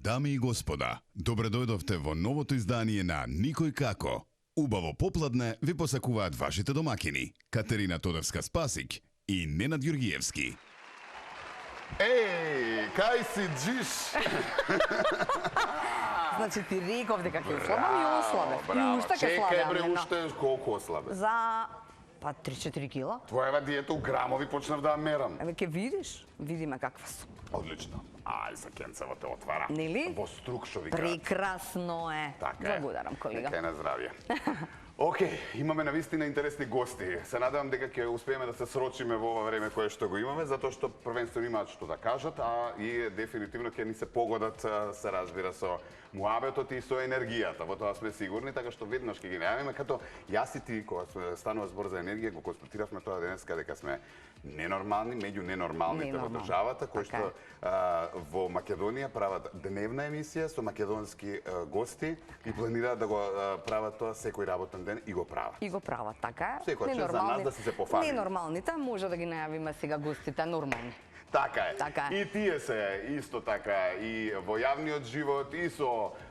Дами и господа, добре дојдовте во новото издание на Никој како. Убаво попладне ви посакуваат вашите домакини Катерина Тодорска-Спасик и Ненад Јургиевски. Еј, кај си джиш? Значи ти реков дека ќе ослабам и ослабев. И уште ќе слабам. Чекај бре, уште колку ослабе? За 3-4 кила. Твојава диета у грамови почнав да ја мерам. Еве ќе видиш, видиме каква сум. Одлично. Ај, за кенцево те отвара. Нели? Во струк што ви кажа. Прекрасно е. Така е. Благодарам, колега. Нека е на здравје. Океј, имаме навистина интересни гости. Се надевам дека ќе успееме да се срочиме во ова време кое што го имаме, затоа што првенствено имаат што да кажат, а и дефинитивно ќе ни се погодат, се разбира, со муабетот и со енергијата. Во тоа сме сигурни, така што веднаш ќе ги најавиме, като јас и ти, кога станува збор за енергија, го констатиравме тоа денеска дека сме ненормални, меѓу ненормалните во државата, кои што во Македонија прават дневна емисија со македонски гости и планираат да го прават тоа секој работен ден и го прават. И го прават, така е. Секој час за нас да се пофаним. Ненормалните, може да ги најавиме сега гостите нормални. Така е. Така е. И тие се исто така и во јавниот живот, и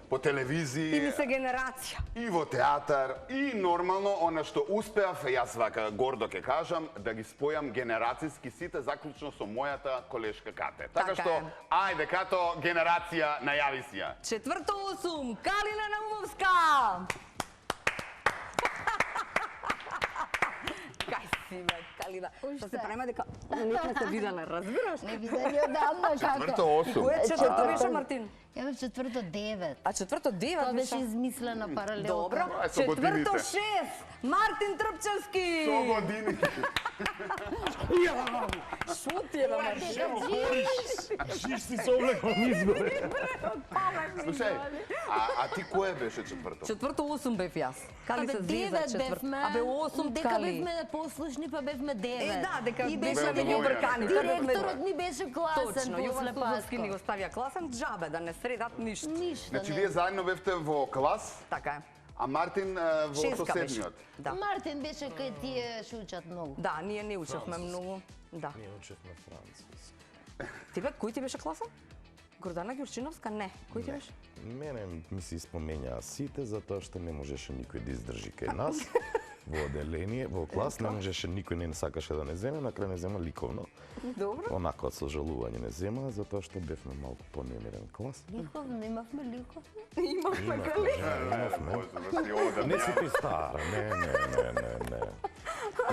по телевизија. И ми се генерација. И во театар, и нормално она што успеав, јас вака гордо ќе кажам, да ги спојам генерацијски сите, заклучно со мојата колешка Кате. Така што, ајде Като, генерација најави си ја. 4-8, Калина Наумовска! Кај си, бе, Калина? Што се према дека не сме се виделе, разбираш? Не видели одамна како. 4-8. Кој е 4 беше, Мартин? Ја бе 4-9. А 4-9 Тоа беше? беше измислена паралелка. Добро. Ај, со годините. 4-6, Мартин Трпчевски! Со години. Шо ти е, бе, Мартин? Шиш си се облекал изгоре. Слушај, а ти кој беше четврто? 4-8 бев јас. Кали се звезда 9 4. бевме. Абе 8 дека Кали. бевме послушни, па бевме 9. Е, да, дека И беше беше меѓу обркани. Директорот ни беше класен Точно, Јован после Слузовски ни Паско. го ставија класен, джабе да не средат ништо. Ништо Значи, не. вие заедно бевте во клас, Така е. а Мартин во Шеска беше. соседниот. Да. Мартин беше кај тие што учат многу. Да, ние не учевме многу. Да. Ние учевме француски. Ти бе, кој ти беше класа? Гордана Ѓурчиновска? Не. Кој ти беше? Мене ми се испоменаа сите затоа што не можеше никој да издржи кај нас. Во оделение, во клас не можеше никој не сакаше да не земе, на крај не зема ликовно. Добро. Онака од сожалување не зема, затоа што бевме малку понемирен клас. Ликовно, имавме ликовно. Имавме Кали. Не си ти стара, не.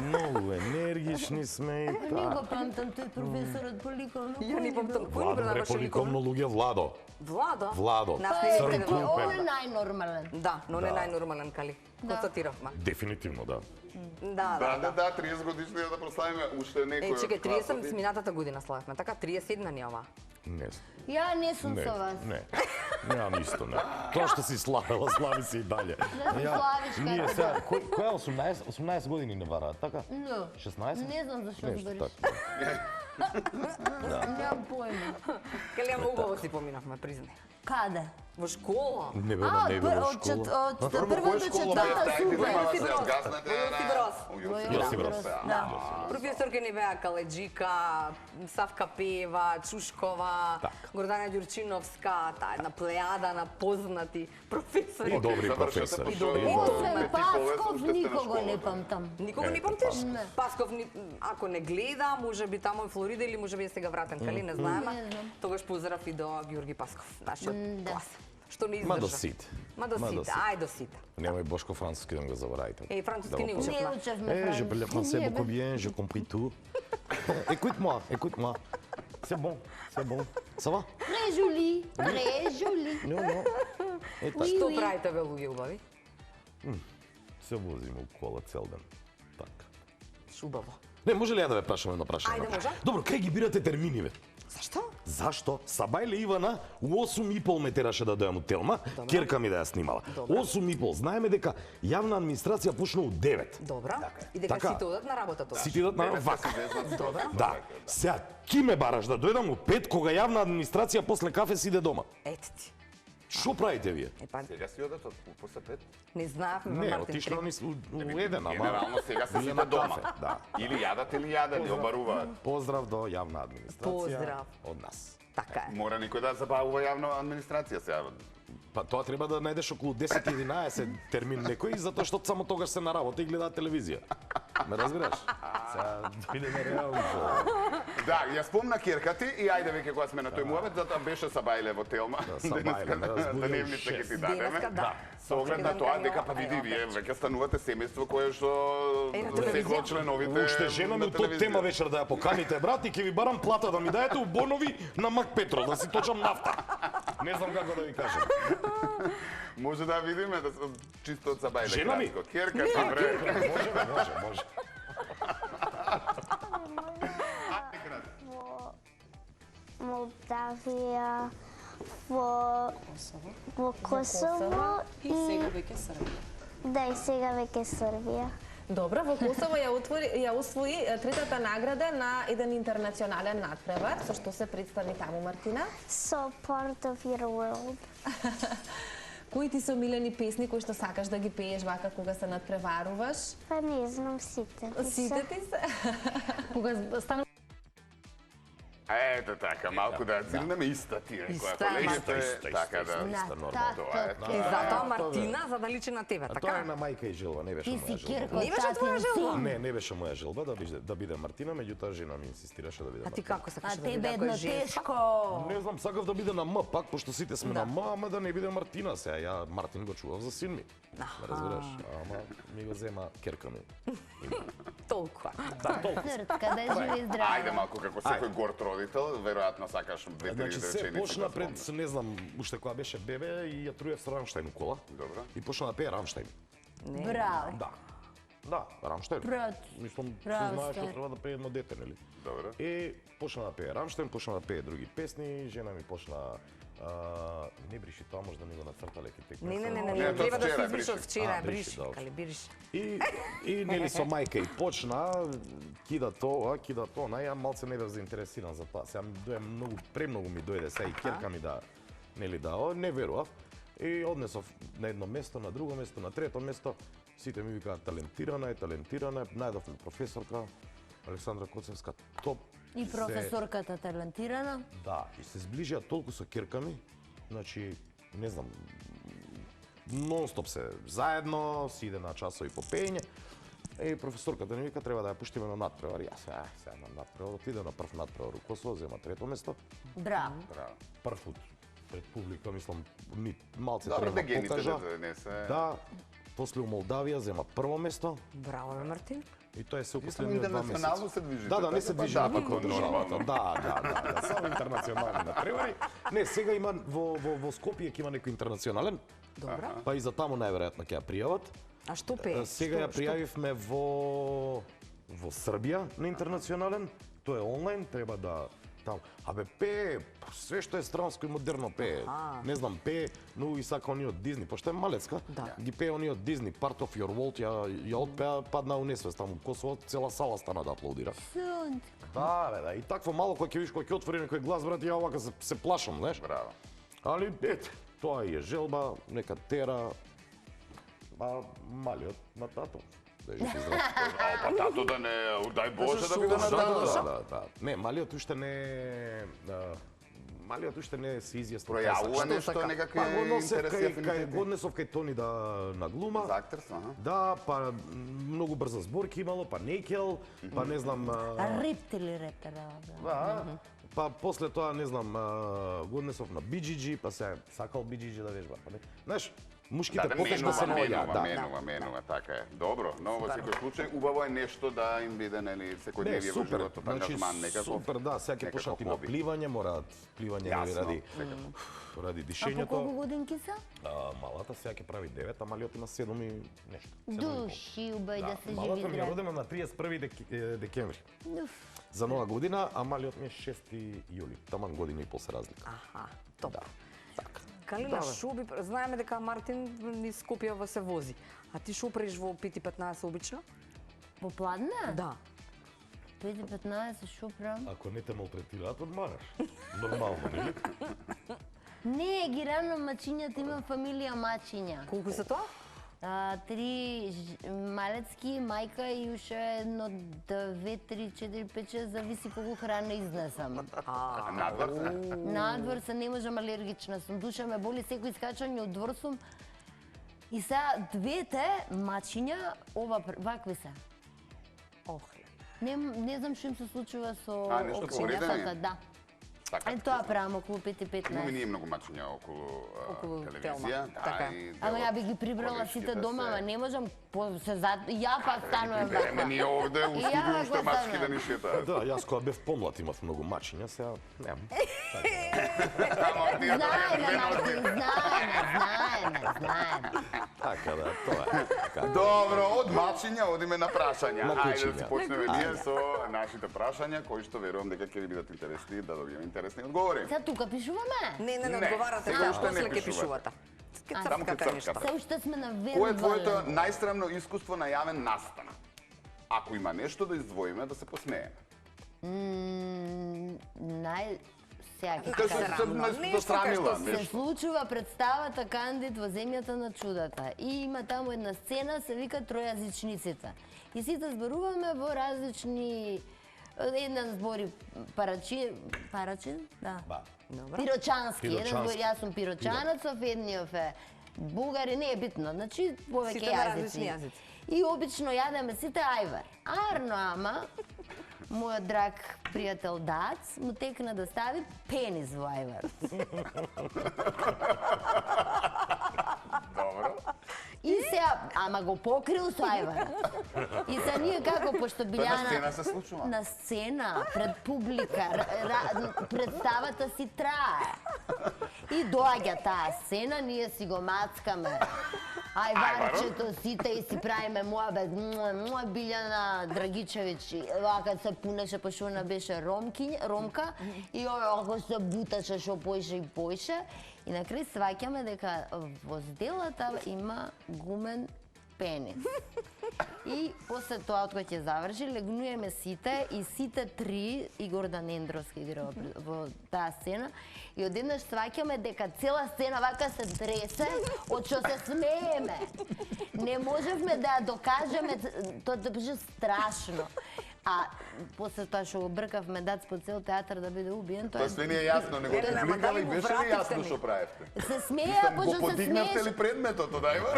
Многу енергични сме и Не го памтам, тој професорот по ликовно. Ја не памтам. Кој ни Владо предаваше преполиковно луѓе, Владо. Владо? Владо. Нас Па не е, се Црн предава. клуб. он е најнормален. Да, но не Да. најнормален Кали. Констатиравме. Дефинитивно, да. Да, 30 годишнија да прославиме уште некој. Е, чекај, 30 с минатата година славевме, така 37 ни ова. Не. Ја не сум Не, со вас. не. Ја нисто не. Тоа што си славела, слави се и дале. славиш, Ние како сега, која 18 години не вараат, така? Но. 16? Не знам зашто Нешто збориш. така. Немам појма. Кали, ама убаво си поминавме, признај. Каде? Во школа. Не бе, не бе во од школа. прва до четврта супер. Јосип Брос. Да. Професорки ни беа Каледжика, Савка Пеева, Чушкова, Така. Гордана Ѓурчиновска, таа една плејада на познати професори. И добри професори. Освен Пасков, никого не памтам. Никого не Ето, памтиш? Не. Пасков, ако не гледа, може би тамо е Флорида или може би е сега вратен, кали не знаеме. Не знам. Тогаш поздрав и до Ѓорги Пасков, нашиот Да. клас. Што не издржа. Ма до сите. Ма до сите, ај до сите. Немој Бошко француски да го заборавите. Е, француски не Да го учевме. Не учевме Je parle français Не, beaucoup бе. bien, je compris tout. Écoute-moi. C'est bon. Ça va? Très joli, très joli. Non. Е така. Што правите ве луѓе убави? Се возиме у кола цел ден. Така. Шубаво. Не, може ли ја да ве прашам едно прашање? Ајде, може. Добро, кај ги бирате термини, бе? Зашто? Зашто? Сабајле Ивана у 8:30 ме тераше да дојам у Телма, керка ми да ја снимала. Добро. 8:30. Знаеме дека јавна администрација почна у 9. Добра. И дека Така. сите одат на работа тогаш. Сите идат на вака. Да. Сега, ки ме бараш да дојдам у 5 кога јавна администрација после кафе си иде дома? Ете ти. Што правите вие? Е па, Сега си одат после 5. не знаевме, Не, Мартин. отишла ни у еден, ама... Генерално сега се Биле сите на дома. кафе, да. Или јадат или јадат, или обаруваат. Поздрав до јавна администрација. Поздрав. Од нас. Така е. Мора некој да забавува јавна администрација сега. Па тоа треба да најдеш околу 10-11 термин некој, затоа што само тогаш се на работа и гледаат телевизија. Ме разбираш? Сега идеме реално. Да, ја спомна керка ти и ајде веќе кога сме на тој муабет, затоа беше Сабајле во Телма. Сабајле, ме разбудил Дневница ќе ти Денеска, дадеме. да. Со оглед на тоа дека па види вие веќе станувате семејство кое што на секој телевизија. од членовите Уште жена ми на тоа телевизија. тема вечер да ја поканите, брат, и ќе ви барам плата да ми даете у бонови на Мак Петров, да си точам нафта. Не знам како да ви кажам. Може да видиме да чисто од Сабајле. Жена ми? кратко. Керка ти бре. Може. Молдавија, во Косово и сега веќе Србија. да и сега веќе Србија. Добро, во Косово ја усвои третата награда на еден интернационален надпревар. Со што се представи таму, Мартина? So part of your world. Кои ти се омилени песни кои што сакаш да ги пееш вака кога се надпреваруваш? Па не знам сите. Сите ти се? Кога стана Ето така, малку да цилнеме иста ти рекоа Иста, колегите. иста, Така да. Тоа е. И затоа Мартина, за да личи на тебе, А тоа е така? на мајка и желба, не беше Ти моја си желба. Кирко, Не беше татин твоја желба? син. Не беше моја желба да биде Мартина, меѓутоа жена ми инсистираше да биде А ти Мартина. како А сакаш да тебе биде ако едно е женска? тешко. Не знам, сакав да биде на М, пак, пошто сите сме на М, ама да не биде Мартина. Сега ја Мартин го чував за син ми. Ме разбираш? Ама ми го зема керка ми. Толкова. Цртка, да живе и здраво. Ајде малку како секој горд родител, веројатно сакаш две-три Значи се реченици. почна да пред, спомнеш. не знам, уште кога беше бебе и ја труев со Рамштайн у кола. Добро. И почна да пее Рамштайн. Браво. Да. Да, Рамштайн. Брат, Мислам, се Рамштайн. знае што треба да пее едно дете, нели? Добро. И почна да пее Рамштайн, почна да пее други песни, жена ми почна не бриши тоа, можда ми го нацртале архитект. Не, Не, треба да вчера се е избрише од бриши. вчера, е бриши, бриши, добро. кали бириш. И нели со мајка и почна, кида тоа, ја малце не бев заинтересиран за тоа. Сега ми дојде многу, премногу ми дојде сега и керка ми да, нели да, не верував. И однесов на едно место, на друго место, на трето место. Сите ми викаат талентирана е, најдов професорка Александра Коцевска, топ. И професорката талентирана. Да, и се зближија толку со керка ми, значи, не знам, нон-стоп се заедно, си иде на часови по пење. И професорката ни вика треба да ја пуштиме на надпревар. Јас сега на надпревар, отиде на прв надпревар у Косово, зема трето место. Браво. Прв пат пред публика, мислам, ни малце Добро, треба да гените покажа. да не се... Да, после у Молдавија зема прво место Браво, бе, Мартин. и тоа е се у Само последните 2 интернационално месеца. се движите. Да, не се така? движиме Да, пак во државата. нормално. Да, само интернационални надпревари. Не, сега има во Скопје ќе има некој интернационален, Добра. па и за таму најверојатно ќе ја пријават. А што пее? Сега ја пријавивме во Србија на интернационален. Тоа е онлайн, треба да таму. Абе пее, све што е странско и модерно пее. Не знам, пее, но и сака оние од Дизни, пошто е малецка. Да. Ги пее оние од Дизни, Part of Your World, ја отпеа, падна у несвест таму у Косово, цела сала стана да аплаудира. Сунт. Да. И такво мало кога ќе виш кога ќе отвори некој глас, брат, ја овака се плашам, знаеш? Браво. Али ете, тоа е желба, нека тера, па малиот на тато. Да жив и здрав. А, па тато да не, дај Боже да биде на тато. Да. Не, малиот уште не малиот уште не се изјаснил. Пројавува нешто, некакви Па го носев интереси, кај афинитети. го однесов кај Тони да на глума. За актерство, аха. Да, па многу брза зборки имало, па некел, па не знам. Рептили репера. Па после тоа не знам, го однесов на BGG, па се сакал BGG да вежба, па не. Знаеш, мушките потешно се наоѓаат. Менува, така е. Добро, но во секој случај убаво е нешто да им биде нели секојдневие во супер, животот, значи ангажман некаков. супер, да, сега ќе почнат и на пливање, мораат пливање нели ради А по дишењето. колку годинки са? Малата сега ќе прави 9, а малиот има 7 и нешто. Души, убај да се живи Малата ми е здраво. родена на 31 декември. Уф. За нова година, а малиот ми е 6 јули. Таман година и пол се разлика. Аха, топ. Така. Калина, шо би... Знаеме дека Мартин низ Скопје се вози. А ти шо правиш во 5:15 обично? Попладне? Да. 5:15, шо правам? Ако не те малтретираат, одмараш. Нормално, нели? Не, ги рано мачињата, имам фамилија мачиња. Колку се тоа? Три малецки, мајка и уште едно 2, 3, 4, 5, 6, зависи колку храна изнесам. А надвор? Надвор се не можам, алергична сум, душа ме боли, секој искачање од двор сум. И сега двете мачиња, вакви се. Охле. Не знам што им се случува со нешто окчињата, повредено? да. Така, Тоа правам околу 5:15. Имаме ние многу мачиња околу телевизија. телма, така. и Ама дел ја од би ги прибрала сите колешките дома, се- ама не можам, ја пак станувам Време ние овде у И ја студио ваква што мачки станувам. да ни шетаат. Да, јас кога бев помлад имав многу мачиња, сега немам. Ама тие Знаеме, Мартин, знаеме. Така да, тоа е. Така. Добро, од мачиња одиме на прашања. На Ајде да кучиња. си почнеме ние со нашите прашања, кои што верувам дека ќе ви бидат интересни да добиеме интересни одговори. Сега тука пишуваме? Не Не, одговарате, се сега уште не после ќе пишувате. пишувате. Само ќе Цркате нешто. цркате. Се уште сме на Кој е твоето вербален. најстрамно искуство на јавен настан? Ако има нешто да издвоиме, да се посмееме. Сега ќе Кај ти кажам. се нешто Нешто срамила, кај што Се нешто. случува представата Кандид во земјата на чудата. И има таму една сцена, се вика Тројазичниците. И сите зборуваме во различни еден збори парачин, да. Ба. Пирочански, еден збор, Пирочански. јас сум пирочанецов, едниот е бугари, не е битно, значи повеќе Сите на различни јазици. јазици. И обично јадеме сите ајвар. Арно ама, мојот драг пријател Дац му текна да стави пенис во ајвар. Добро. И сега, ама го покрил со ајвар. И сега ние како, пошто Тоа Билјана... на сцена се случува? На сцена, пред публика, представата си трае. И доаѓа таа сцена, ние си го мацкаме. Ајварчето сите и си правиме муабет. Билјана Драгичевиќ, вака се пунеше, пошто она беше ромка, и око се буташе, шо поише и поише. И на крај сваќаме дека во зделата има гумен пенис. И после тоа, од кога ќе заврши, легнуеме сите и сите три, Игор Данендровски игра во таа сцена, и одеднаш сваќаме дека цела сцена вака се тресе, од што се смееме. Не можевме да ја докажеме, тоа да беше страшно. А после тоа што го бркавме Дац по цел театар да биде убиен, Тоа све ни е јасно, него Не, ама публика дали и му беше ли вративте јасно ми? што правевте? се смеја, Го пошто се подигнавте смееше. ли предметот од Ајвар?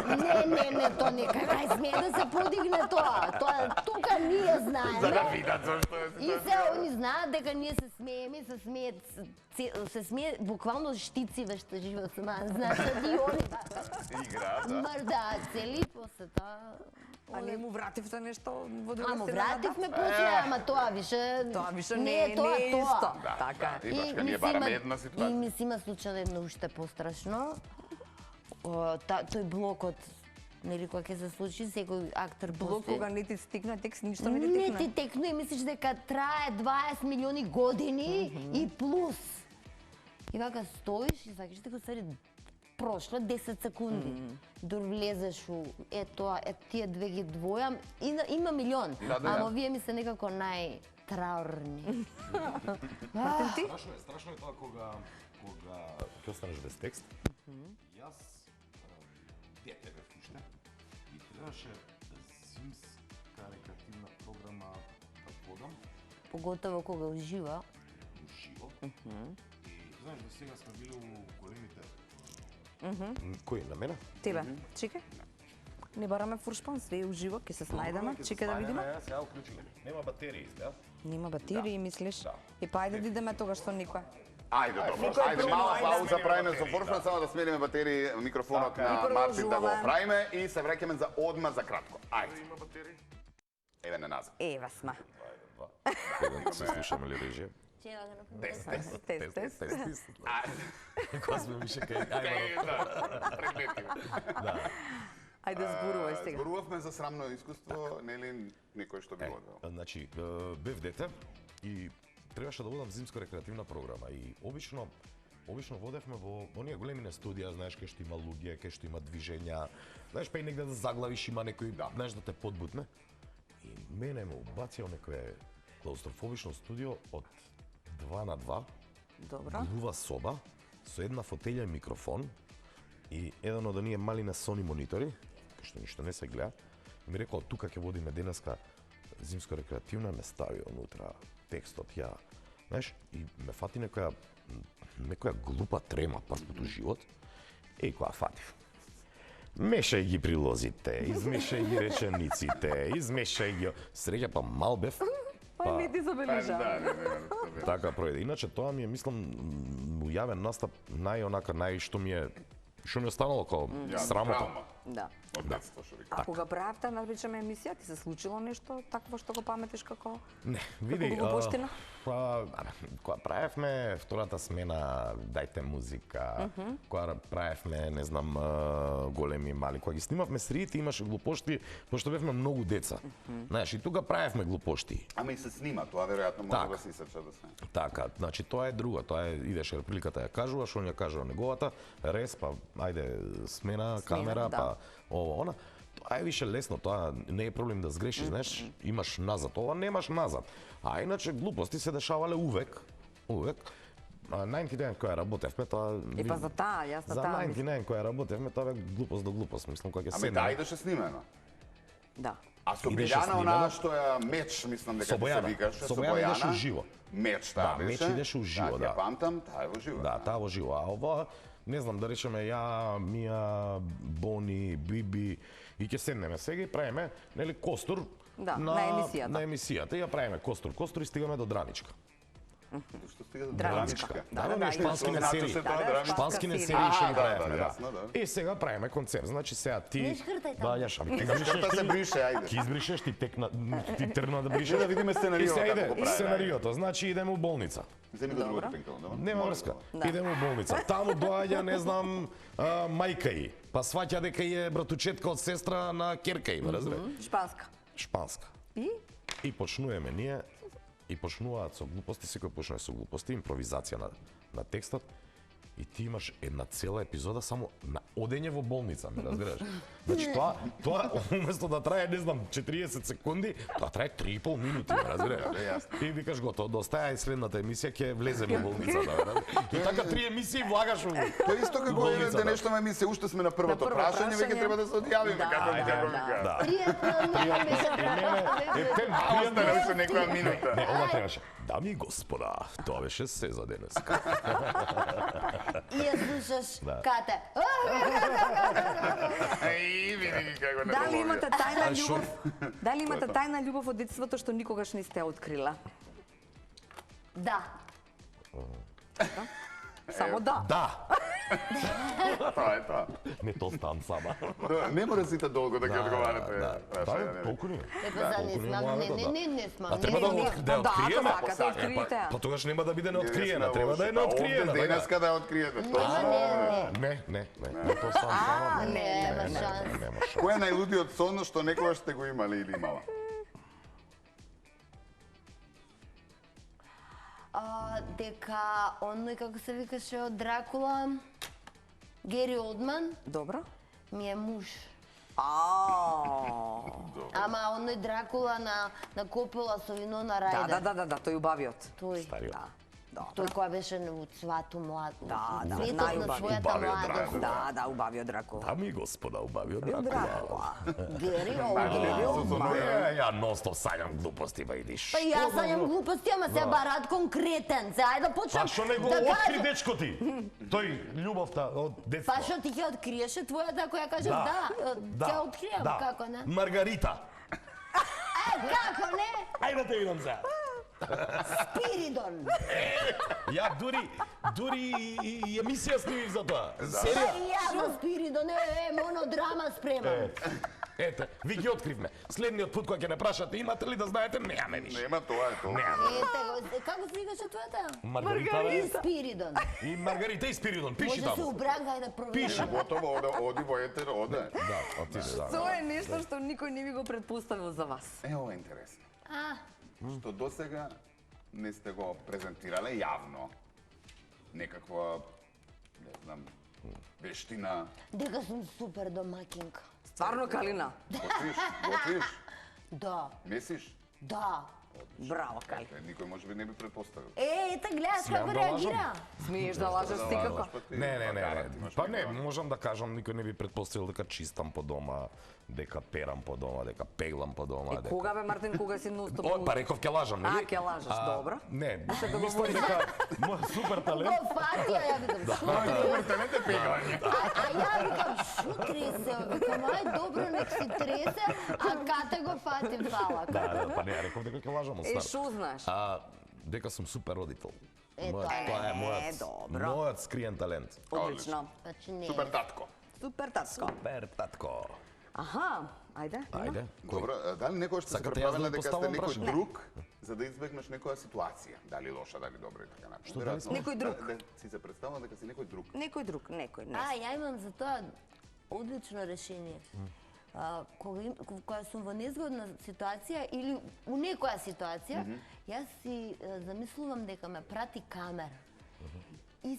Не, тоа никај смее да се подигне тоа. Тоа тука ние За да знаеме. видат зашто е И се они знаат дека ние се смееме, се смее буквално штици што живеат сама. Знаат и они игра, да. мрдаат цели после тоа. А не му вративте нешто во друга Амо страна? вративме после, ама тоа више Тоа више не не е тоа. е исто. Така. И башка, ние бараме една ситуација. И ми се има случај едно уште пострашно. Тој блокот, нели кога ќе се случи, секој актер Блок постои. кога не ти стигна текст, ништо не ти Не текна. ти текно и мислиш дека трае 20 милиони години и плюс. И вака стоиш и сакаш дека стари прошло 10 секунди. Дор влезеш у тоа, тие две ги двојам, има милион. Да, да, Ама да. вие ми се некако најтраурни. Страшно е тоа кога ќе останеш без текст. Јас дете бев уште и требаше зимска рекреативна програма да водам Поготово кога ужива. уживо. И знаеш до сега сме били у големите. Кој на мене? Тебе, чекај. Не бараме фуршпан, све е уживо, ќе се снајдеме, чекај да видиме. Сега уклучиле. Нема батерии, да? Нема батерии, мислиш? Да. И па ајде да идеме тогаш со никој. Ајде, добро. Никој Ајде, проблем, мала ајде. пауза правиме со Форшман, само да смениме батерии, микрофонот И на Мартин да го продолжуваме. правиме и се враќаме за одма за кратко. Ајде. Има батерии? Еве на назад. Ева сма. Се слушаме ли режија? Тест. Тест. Кога сме више кај Ајде зборувај сега. Зборувавме за срамно искуство, нели некој што би одвел. Значи, бев дете и требаше да водам зимска рекреативна програма и обично водевме во оние големине студија, знаеш, кај што има луѓе, кај што има движења, знаеш, па и негде да заглавиш има некој, знаеш, да те подбутне. И мене ме убација некое клаустрофобично студио од 2 на 2, Добро. глува соба со една фотелја и микрофон и еден од оние мали на Sony монитори, што ништо не се гледа. И ми рекол, тука ќе водиме денеска зимско-рекреативна, ме стави онутра текстот, ја, знаеш, и ме фати некоја глупа трема првпут у живот, и која фатив. Мешај ги прилозите, измешај ги речениците, измешај ги... Среќа па мал бев, Па не ти забележа. така пројде. Иначе тоа ми е, мислам, у јавен настап што ми е останало као срамота. Да. Од детство, што ви А кога правевте, наречеме емисија, ти се случило нешто такво што го паметиш како Не, види, глупоштина? кога правевме втората смена Дајте музика, кога правевме, не знам, големи и мали, кога ги снимавме сериите имаше глупошти, пошто бевме многу деца. Знаеш, и тука правевме глупошти. Ама и се снима, тоа веројатно може да се исече да се. Така, значи тоа е друго, тоа е идеш реприликата ја кажуваш, он ја кажува неговата, рез, па ајде смена, камера, да. па ово, она. Тоа е више лесно, тоа не е проблем да сгрешиш, знаеш, имаш назад, ова немаш назад. А иначе глупости се дешавале увек. 99 која работевме, тоа... Е, па за таа, јас на За таа. 99 која работевме, тоа бе глупост до глупост, мислам, кога ќе Ами седнеме. да, идеше снимено. Да. А со Идеше Билјана, снимено. она што е меч, мислам дека Со ти се Бојана. викаше, Со Бојана идеше уживо. Меч, таа Да, меч беше. идеше уживо, да. Ја памтам, таа е уживо. Да, таа во живо. А ова, не знам, да речеме ја, Мија, Бони, Биби, и ќе седнеме сега и правиме, нели, костур Да, на емисијата. На емисијата. И ја правиме костур и стигаме до Драничка. Што стига до Драничка. Да, да, оние да, шпански и- серии. Шпански серија. серии што ги да, правиме, да, јасно, да. И сега правиме концепт. Значи сега ти Не шкртај таму. бајаш, ами ти Шкрта се брише, ајде. Ти избришеш, ти тргна да бришеш. Да видиме сценарио И сега како иде го прави. сценариото, значи идеме у болница. Земи до другото пинкало, да? Нема врска. Да. Идеме у болница. Таму доаѓа, не знам, мајка ѝ. Па сваќа дека е братучетка од сестра на ќерка ѝ, разбира? Шпанска. Шпанска. И почнуваме ние, и почнуваат со глупости, секој почнува со глупости, импровизација на текстот. И ти имаш една цела епизода само на одење во болница, ме разбираш? Значи тоа уместо да трае, не знам, 40 секунди, тоа трае 3,5 минути, ме разбираш? И викаш готово, достаја и следната емисија ќе влеземе во болницата, ме разбираш? И така 3 емисии влагаш во Тоа исто како е болницата. денешна емисија, уште сме на првото На прво прашање, веќе прашање. треба да се одјавиме, Да, како да, како да. вика. Пријатно ми се А остане уште некоја минута. Не, ова требаше. Дами и господа, тоа беше се за денес. И ја слушаш Да. Кате. Еј, види ги како Дали имате неколога. тајна љубов? Дали имате тајна љубов од детството што никогаш не сте открила? Да. Само да. Да, Тоа е тоа. не то стан сама. Не мора сите долго да ги одговарате. Да, толку не. Епа за не смам, не смам. А треба да не, да да, откриеме. ако сакате, откриете ја. Па тогаш нема да биде неоткриена, треба да е неоткриена. Овде денеска да ја откриете. Ама Точно. не. Не то стан сама. Нема шанс. Нема шанс. Кој е најлудиот сон што некогаш сте го имали или имала? Дека оној како се викаше од Дракула, Гери Олдман, Добро. ми е муж. А. Ама оној Дракула на Копела со Винона Да, Рајдер. да, тој убавиот. Тој. Стариот. Да. Тој кој беше во цвату млад. Да, цветот на најубавиот. својата Убавиот младост. Да, убавиот Дракула. Дами и господа, убавиот Дракула. Дракула. Гери Олдман. Ја ностоп саѓам глупости, ба идиш. Па јас сањам глупости, ама се барат конкретен. Се ајде да почнам. Па што не го да откри кажам. дечко ти? Тој љубовта од детство. Па што ти ќе откриеше твојата која кажеш да, ќе откријам, како не? Маргарита. Како не? Ајде те видам сега. Спиридон. Ја дури и емисија снимив за тоа. Па Серија. и јас за Спиридон, монодрама спремам. Ете, ви ги откривме. Следниот пат кога ќе не прашате, имате ли да знаете, немаме више. Нема тоа е тоа. Ете го, како се викаше твојата? Маргарита И бе. Спиридон. И Маргарита и Спиридон, пиши Може се таму. убранга и да проверам. Пиши. Готово, оди во етер, оде. Да, отиде, да. Тоа е нешто што никој не ви го предпоставил за вас. Е, ова е интересно. А, Што досега не сте го презентирале јавно. Некаква, не знам, вештина. дека сум супер домакинка. Стварно, Калина? Готвиш? Да, Месиш? да. Браво, Кали. Никој може би не би предпоставил. Ета, гледаш Смеам како да лажам? реагира. Смееш да лажеш ти како? Не. Па не, можам да кажам, никој не би предпоставил дека чистам по дома, дека перам по дома, дека пеглам по дома. дека... Кога бе, Мартин, кога си нон-стоп? О, па реков ќе лажам, нели? Ќе лажеш, добро. Не, се мислам договориме. дека мој супер талент. Го фатија, ја викам, Талент е пегање. а ја викам, шо тресе? Викам, ај, добро, нек си тресе, а кате го фатим, фала. Да, па не, реков дека ќе лажам, Е, остар. шо знаеш? Дека сум супер родител. Ето, Тоа е добро. мојот скриен талент. Одлично. Значи не. Супер татко. Супер, татко. Супер татко. Аха, ајде. Ајде. Добро, дали некој што се Сакате јас преправила да дека сте поставам некој прашање? друг, за да избегнеш некоја ситуација, дали лоша, дали добра и така натаму. Што дали сме? Некој друг. Да си се представила дека си некој друг. Некој друг, некој, не. Ја имам за тоа одлично решение. Кога сум во незгодна ситуација или у некоја ситуација, јас си замислувам дека ме прати камера. И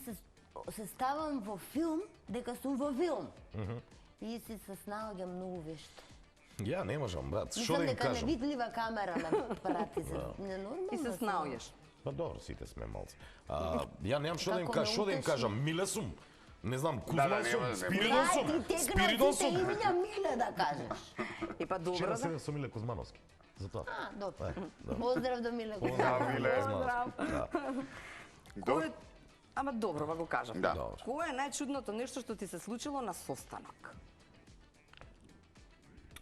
се ставам во филм дека сум во филм. И си се снаоѓам многу вешто. Ја не можам, брат, што Мислам да им дека кажам? невидлива камера ме прати за ненормално. И се снаоѓаш. Па добро, сите сме малци. Ја немам што да им Како ме кажам, што да им утеши. кажам, миле сум. Не знам, Да, Кузман да, сум, нема. Спиридон сум, Ја ти Спиридон текна сите сум. имиња миле да кажеш. И па добро, Вчера да. се со Миле Кузмановски. Затоа. Добро. Поздрав до Миле. Миле. Кузмановски. Да. Кој... Ама добро, ба го кажам. Да. Добро. Кој е најчудното нешто што ти се случило на состанок?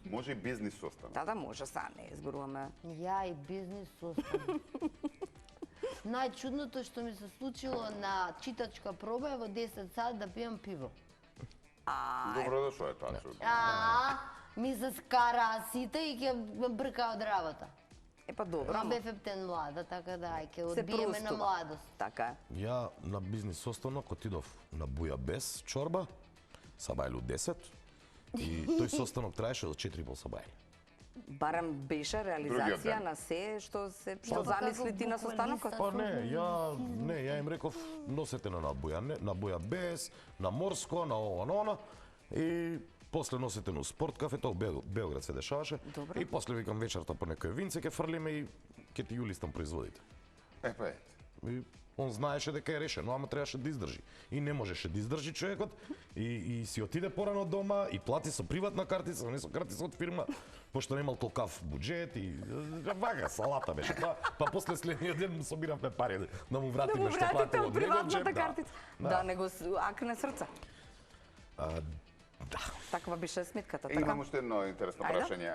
Може и бизнис состав. Да, може, са не изборуваме. Ја и бизнис состав. Најчудното што ми се случило на читачка проба е во 10 сат да пијам пиво. Добро дошо е тоа чудо. Ми се скара сите и ќе ме брка од работа. Е па добро, Ама ама бев ептен млада, така да ќе се одбиеме на простува. младост. Така е. Ја на бизнис состанок отидов на Буја без чорба, сабајле 10, и тој состанок траеше до 4,5 сабајле. Барем беше Другиот реализација ден. на се што Па, замисли ти на како состанокот. Па не, ја им реков носете на Буја без, на Морско, на ова, на она, и после носете на спорт кафе, тоа во Белград се дешаваше. Добро. И после викам вечерта по некој винце ќе фрлиме и ќе ти јулистам производите. Е, па е. И он знаеше дека е решено, ама требаше да издржи. И не можеше да издржи човекот и си отиде порано дома и плати со приватна картица, не со картица од фирма, пошто немал толкав буџет и вака салата беше тоа. Па после следниот ден му собиравме пари да му Да вратиме му што вратите платил од од негов приватната джеб. картица. Да, него акне срце. Да. Таква беше сметката, Имам така? уште едно интересно Ајде. прашање.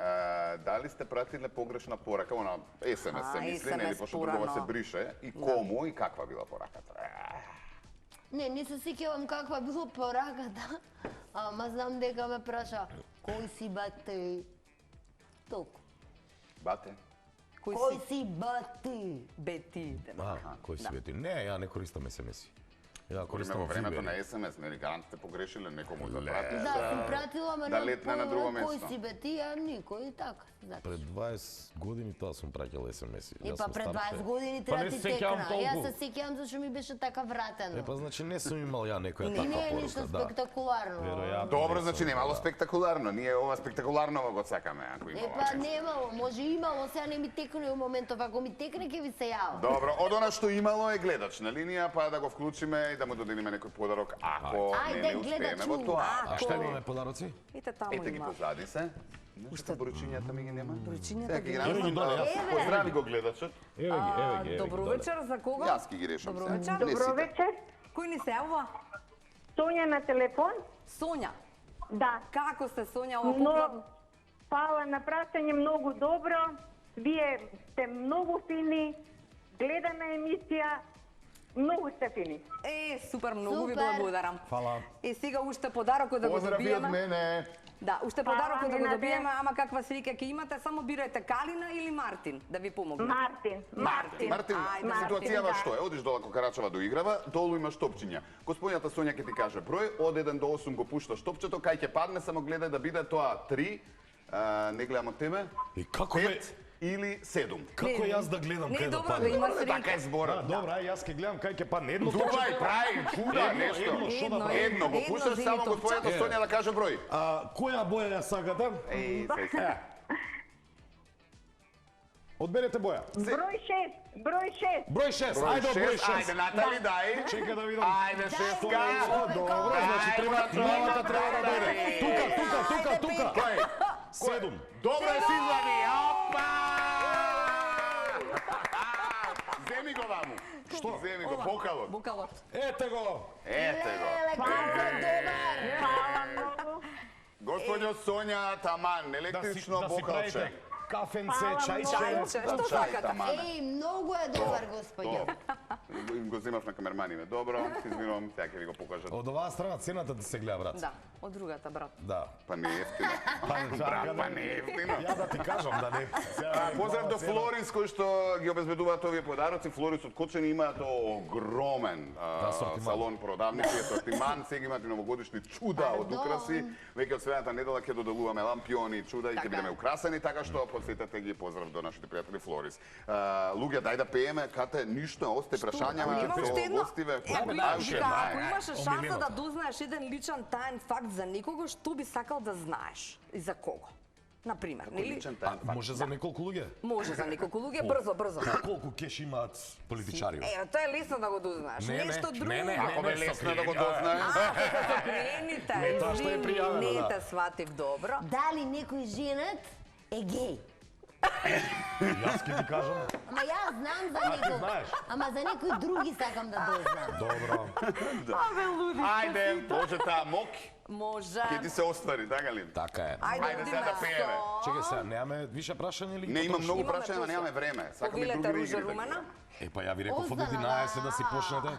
Дали сте пратиле погрешна порака, она SMS се мисли, нели, SMS пошто другова се порано. брише, и кому и каква била пораката? Не се сеќавам каква било пораката, ама знам дека ме праша кој си бате. Толку. Бате? Кој си бате? Бети. Кој си вети? Не, ја не користам SMS-и. Ја Користаме користам во времето на Viber. SMS, нели, гарант сте погрешиле некому да Ле. пратите. Да, сум пратила, ама да не летне на друго место. кој си бе ти, а никој така. Значи. Пред 20 години тоа сум праќал SMS-и. И Јас па сум пред стар 20 човек. години Па треба не ти се сеќавам текна. Јас се толку. сеќавам зашто ми беше така вратено. Е, па значи не сум имал ја некоја Не таква е ништо порука, да. спектакуларно. Веројатно. Добро, не значи сум, немало да. спектакуларно. Ние ова спектакуларно го сакаме, ако има. Е, па немало, може имало, сега не ми текне у моментов, ако ми текне ќе ви се јавам. Добро, од она што имало е гледач на линија, па да го вклучиме и да му доделиме некој подарок, ако Ајде, не успееме во гледачу. тоа. А што имаме подароци? Ите таму Ете ги има. позади се. Уште поручињата ми ги нема? Поручињата Сега ги ги нема. Еве ги доле, јас. Поздрави го гледачот. Еве ги. Добро вечер, за кого? Јас ги решам Добро се. вечер. Не Добро сите. вечер. Кој ни се јавува? Сонја на телефон? Сонја. Да. Како сте, Сонја, ова Но, попладно? фала на прашање, многу добро. Вие сте многу фини. Гледана емисија. Многу сте фини. Е, супер, многу ви Супер. благодарам. Фала. И сега уште подарокот да го Поздрави од добиеме. мене. Да, уште Фала, подарокот да го Ненаде. добиеме, ама каква среќа ќе имате, само бирајте Калина или Мартин да ви помогне. Мартин. Мартин. Мартин, Ајде, ситуацијава да. што е? Одиш до Карачева до играва, долу имаш топчиња. Господињата Сонја ќе ти каже број, од 1 до 8 го пушташ топчето, кај ќе падне, само гледај да биде тоа 3, не гледам од тебе, И како бе? 5 или 7. Како јас да гледам Не, кај да добро да падне? има Така е среќа. зборот. Добра, јас ќе гледам кај ќе падне едно Дувај, топче. прави, чуда, нешто. едно, што да Едно, правим? Едно го Едно пушташ, зели само топче. господињата Сонја да каже број. Која боја ја сакате? Еј, се. Одберете боја. Број 6, број 6. Број 6, ајде од број 6. Ајде, Натали, дај. Чекај да видам. Ајде, шестка. Добро, значи треба тројавата треба да дојде. Тука. Кој? 7. Добро е си извади. Опа! Земи го ваму. Што? Земи го, бокалот. Букалот. Ете го. Ете го. Фала многу. Господјо Сонја, таман, електрично да си бокалче. правите кафенце, чајче. Чајче, што сакате? таман. Еј, многу е добар, господјо. Го земав на камерманиме. Добро, се извинувам, сега ќе ви го покажат. Од оваа страна цената да се гледа, брат. Да, од другата, брат. Да. Па не е ефтино. Брат, Па не е ефтино. Ја да ти кажам да не. Поздрав до Флорис кој што ги обезбедуваат овие подароци. Флорис од Кочани имаат огромен сортиман. салон продавници, сортиман, сега имаат и новогодишни чуда од украси. Веќе од следната недела ќе доделуваме лампиони, чуда и ќе Така. бидеме украсени, така што посетете ги поздрав до нашите пријатели Флорис. Луѓе, дај да пееме, кате ништо, осте прашања Има уште со едно. гостиве. Ако Ајде, ако имаше шанса Омилено. да дознаеш еден личен таен факт за некого, што би сакал да знаеш и за кого? Например, нели? личен таен факт. Може за неколку луѓе? Може за неколку луѓе, брзо. Колку кеш имаат политичари? Тоа е лесно да го дознаеш. Не, Нешто друго. не, Ако бе лесно да го А, дознаеш. како се приемните. Не, тоа што е пријавено, Не да. те сватив добро. Дали некој женет е геј? Јас ќе ти кажам. Ама јас знам за А, ти некој. знаеш? Ама за некој други сакам да дознам. Добро. Ајде, може таа мок, Може. ќе ти се оствари, така ли? Така е. Ајде сега да пееме. Чекај сега, немаме више прашања или? Не, има многу Имаме прашања, ама пуша. немаме време. Сакаме Повилете други ружа игри. румена. Е, па ја ви реков од Ознала. 11 да си почнете.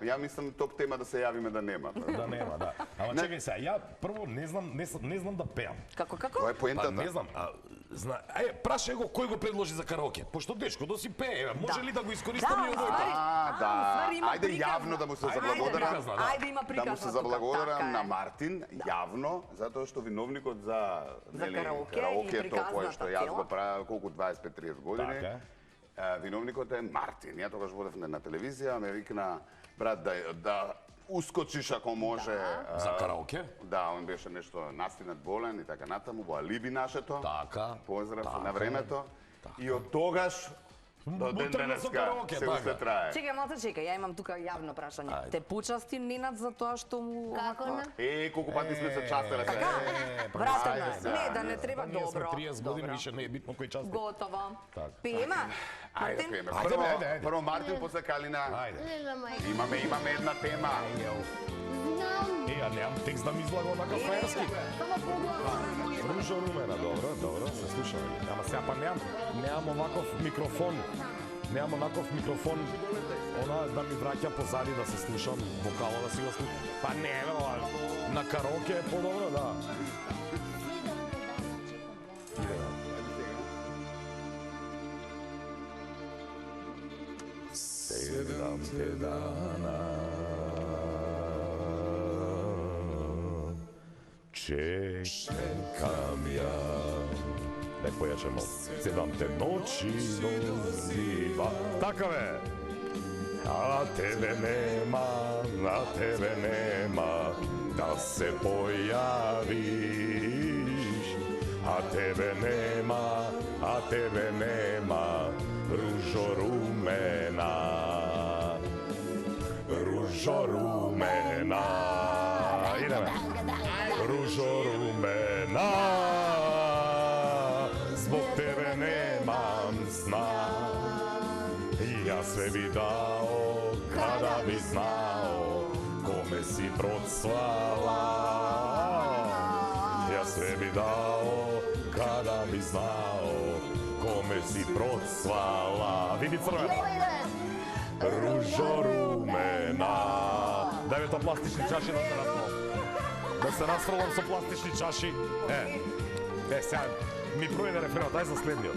Ја мислам топ тема да се јавиме да нема. Да нема, да. Ама чекај сега, ја прво не знам да пеам. Како? Тоа е Па поентата. не знам, прашај го кој го предложи за караоке. Пошто Дечко да си пее, може ли да го искористам и овој? Да. Ајде јавно да му се заблагодарам. приказна, да. Ајде има приказна. Да му се тука, заблагодарам така е. на Мартин јавно, затоа што виновникот за караоке и караокето кое што приказната јас тема. го правам колку 25-30 години. Така. Виновникот е Мартин. Ја тогаш водев на телевизија, ме викна брат да ускочиш ако може. За караоке? Да, он беше нешто настинат болен и така натаму, во алиби нашето. Така. Поздрав така, на времето. И од тогаш до ден Бутрено со денеска караоке, се уште така. трае. Чекај, малце чекај, ја имам тука јавно прашање. Ајде. Те почасти Ненад за тоа што му... Како на? Колку пати сме се частеле се. Вратено ајде е. сега, Не, да не треба Ние сме добро. 30 години, Добро. више не е битно кој час. Готово. Така. Пиеме? Ајде, Мартин? пееме. Ајде, бе, ајде. Прво Мартин, после Калина. Ајде. Не знам, мајка. Имаме една тема. Знам. Ја немам текст да ми излага онака фраерски. Само погласно. Ружа румена, добро, се слушаме. Ама сега па немам оваков микрофон. Немам онаков микрофон, она да ми враќа позади да се слушам, вокало да си го слушам. Па не, бе, ова, на караоке е подобро, да. Седамте дана чекам ја. Дај појаче мал. Седамте ночи дозива. Така бе. А тебе нема, да се појавиш. А тебе нема, ружо румена. Ружо румена. Идеме. Ружо румена. Због тебе немам сна. Јас све би дао, када би знао, коме си процвала. Јас све би дао, када би знао, коме си процвала. Види црвено. Ружо румена. Дај ме тоа пластични чаши да се расфрлам. Да се расфрлам со пластични чаши. Сега ми проведе рефренот, дај за следниот.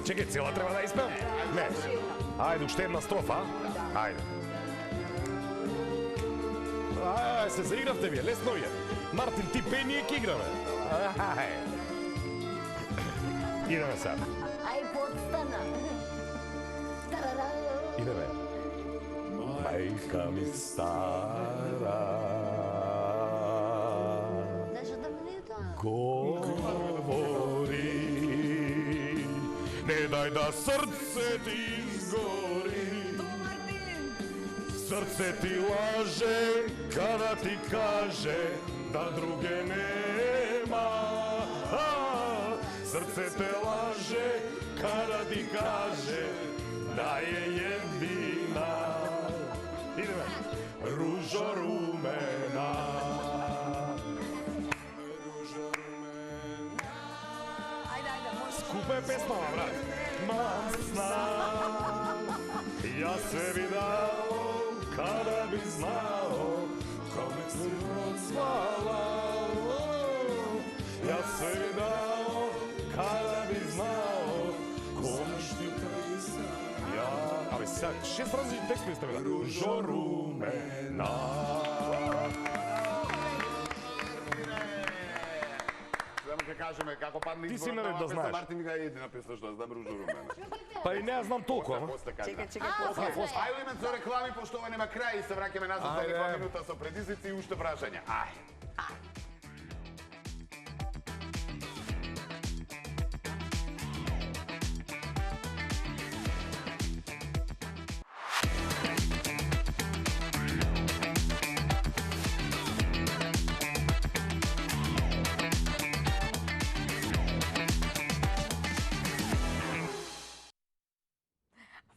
Чекај, цела треба да испеам? Не. Ајде, уште една строфа, а? Ајде. Се заигравте вие, лесно вие. Мартин, ти пеј, ние ќе играме. Идеме сега. Ај, подстана. Тарара. Идеме. Мајка ми стара. Знаеш да ми не е тоа? Говори, не дај Дај да срце ти изгори. Срце ти лаже, када ти каже да друге нема. Срце те лаже, када ти каже да е едина. Идеме. Ружо румена. Скупа е песмава, брат. Мам знам, јас се видал, када би знал, кога се розвала. Јас се видал, када би знал, кога ще триса. Абе, сега, 6 различни текстови сте ми дали. Ружо румена. Ќе кажеме како падне Ти си изборот наред на да ова знаеш. песна, Мартин ми га едина песна што знам Ружо румена. Па и не ја знам толку, ама. Чекај, Ајде имаме за реклами, пошто ова нема крај и се враќаме назад за Ајде. 2 минута со предизвици и уште прашања. Ајде.